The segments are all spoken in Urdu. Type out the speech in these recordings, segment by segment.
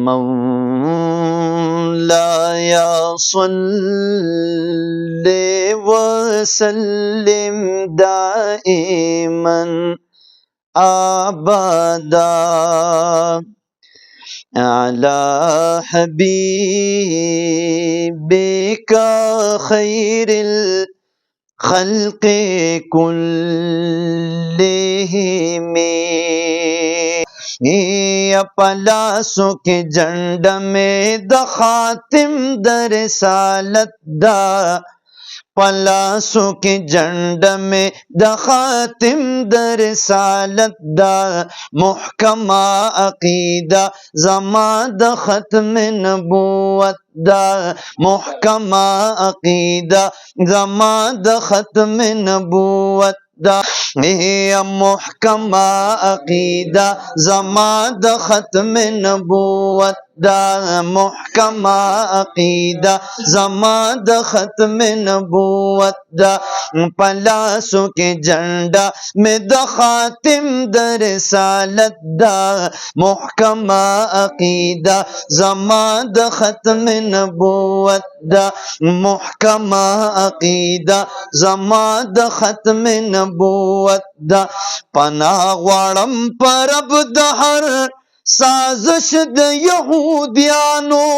مولاي صل وسلم دائما أبدا على حبيبك خير الخلق كلهم. یا پلاسو کے جنڈ میں د خاتم در رسالت دا، پلاسو کے جنڈ میں د خاتم در رسالت دا، محکمہ عقیدہ زما د ختم نبوت دا، محکمہ عقیدہ زما د ختم نبوت دا، یا محکمہ عقیدہ زما د ختم نبوت دا، محکمہ عقیدہ زما د ختم نبوت دا، پلاسو کے جنڈا میں د خاتم در رسالت دا، محکمہ عقیدہ زما د ختم نبوت دا، محکمہ عقیدہ زما د ختم نبوت دا، پناہ غواړم پر رب د هر سازش د یهودیانو،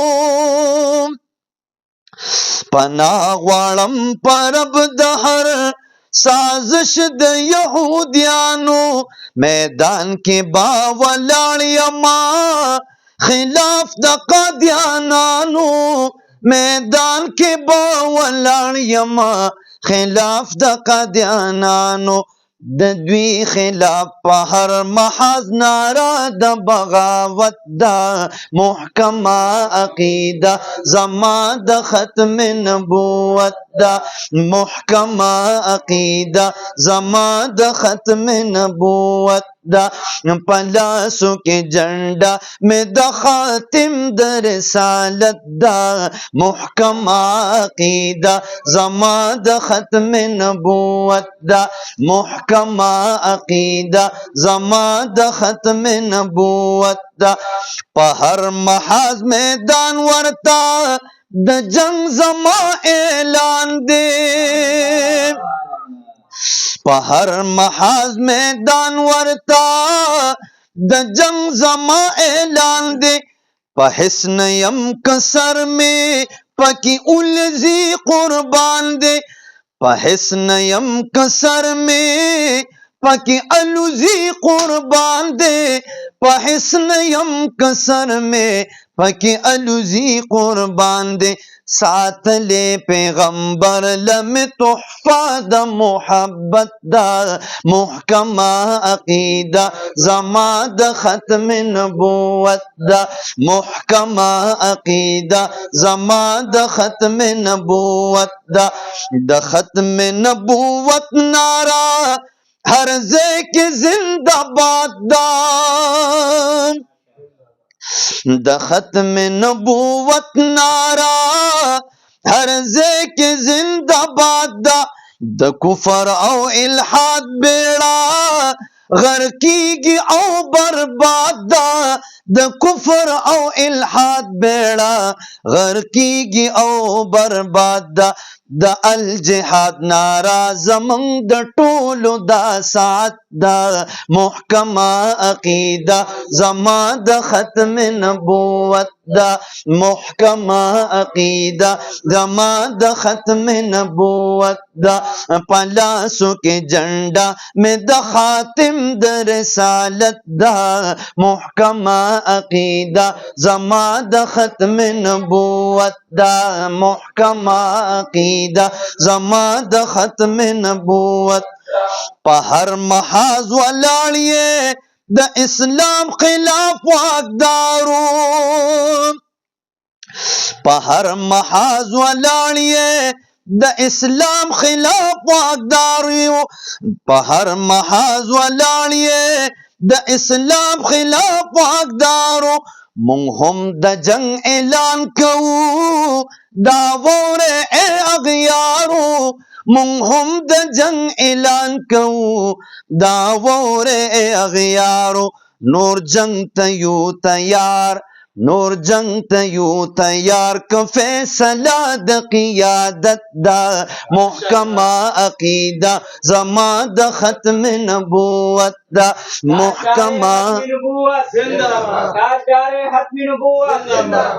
پناہ غواړم پر رب د هر سازش د یهودیانو، میدان کې با ولاړ یما خلاف د قادیانانو، میدان کې با ولاړ یما خلاف د قادیانانو، د دوی خلاف په هر محاذ نارا د بغاوت دا، محکمہ عقیدہ زما د ختم نبوت دا، محکمہ عقیدہ زما د ختم نبوت دا، پلاسو کے جنڈا میں د خاتم در رسالت دا، محکمہ عقیدہ زما د ختم نبوت دا، محکمہ عقیدہ زما د ختم نبوت دا، پا ہر محاذ میدان ورتا د جنگ زما اعلان دے، پا ہر محاذ میدان ورتا د جنگ زما اعلان دے، پا حسن یم کسر میں پکی الزی قربان دے، پا حسن یم کسر میں پکی الزی قربان دے، پا حسن یم کسر میں پکی الزی قربان دے، ساتھ لے پیغمبر لم تحفہ دا محبت دا، محکمہ عقیدہ زما د ختم نبوت دا، محکمہ عقیدہ زما د ختم نبوت دا، د ختم نبوت نعرہ ہر ذیک زندہ باد دا، د ختم نبوت نعرہ ہر ذیک زندہ باد دا، د کفر او الحاد بیڑا غرقیگی او برباد دا، د کفر او الحاد بیڑا غرقیگی او برباد دا، د الجہاد نعرہ زمن د ټولو دا ساعت دا، محکمہ عقیدہ زما د ختم نبوت دا، محکمہ عقیدہ زما د ختم نبوت دا، پلاسو کے جنڈا میں د خاتم د رسالت دا، محکمہ عقیدہ زما د ختم نبوت دا، محکمہ عقیدہ زما د ختم نبوت، پا ہر محاذ ولاړیے د اسلام خلاف واقدارو، پا ہر محاذ ولاړیے د اسلام خلاف واقداریو، پا ہر محاذ ولاړیے د اسلام خلاف واقدارو، مونږ هم د جنگ اعلان کوو دا وره اے اغیارو، مونږ هم د جنگ اعلان کوو دا وره اے اغیارو، نور جنگ ته یو تیار نور جنگ تیو تیار کا فیصلہ دا قیادت دا محکمہ عقیدہ زما دا ختم نبوت دا محکمہ تاجدار ختم نبوت،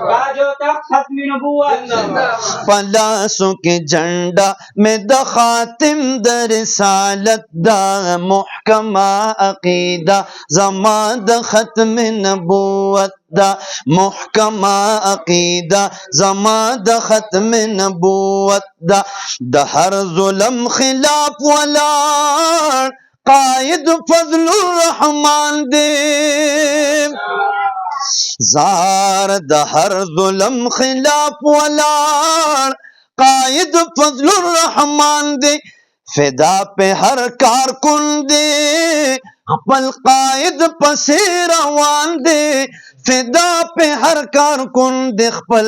تاج و تخت ختم نبوت، پلاسوں کے جھنڈا میں دا خاتم دا رسالت دا محکمہ عقیدہ زما دا ختم نبوت دا محکمہ عقیدہ زما دا ختم نبوت دا دا ہر ظلم خلاف ولاڑ قائد فضل الرحمان دے زار دا ہر ظلم خلاف ولاڑ قائد فضل الرحمان دے فدا پہ ہر کارکن دے اپل قائد پسے روان دے فدا پہ ہر کارکن دے خپل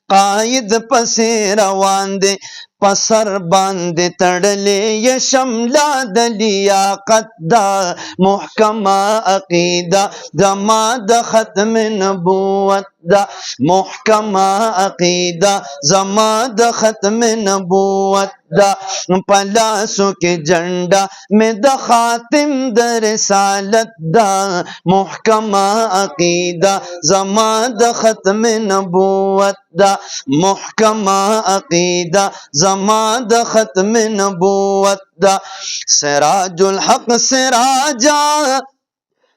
قائد پسے روان دے پسر باندے تڑلے یہ شملہ دلیاقت دا محکمہ عقیدہ زما دا ختم نبوت دا محکمہ عقیدہ زما دا ختم نبوت دا پلاسوں کے جھنڈا میں دا خاتم دا رسالت دا محکمہ عقیدہ زما دا ختم نبوت دا محکمہ عقیدہ زما دا ختم نبوت دا سراج الحق سراجا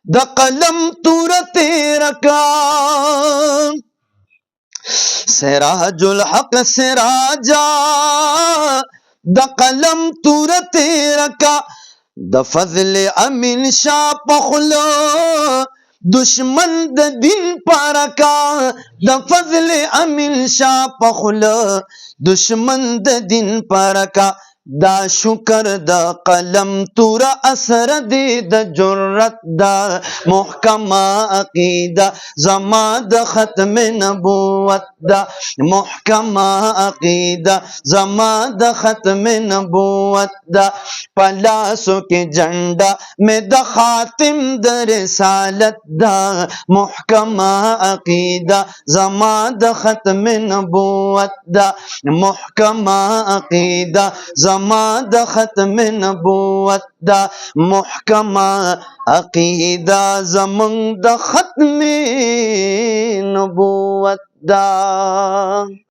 دا قلم تورت رکا سراج الحق سراجا دا قلم تورت رکا دا فضل امین شاہ پخلو دشمن دا دین پارکا دا فضل امین شاہ پخلو دشمن دا دین پارکا دا شکر دا قلم تورا اثر دی دا جرت دا محکمہ عقیدہ زما دا ختم نبوت دا محکمہ عقیدہ زما دا ختم نبوت دا پلاسوں کے جھنڈا میں دا خاتم دا رسالت دا محکمہ عقیدہ زما دا ختم نبوت دا محکمہ عقیدہ زما دا ختم نبوت دا محکمہ عقیدہ زمن دا ختم نبوت دا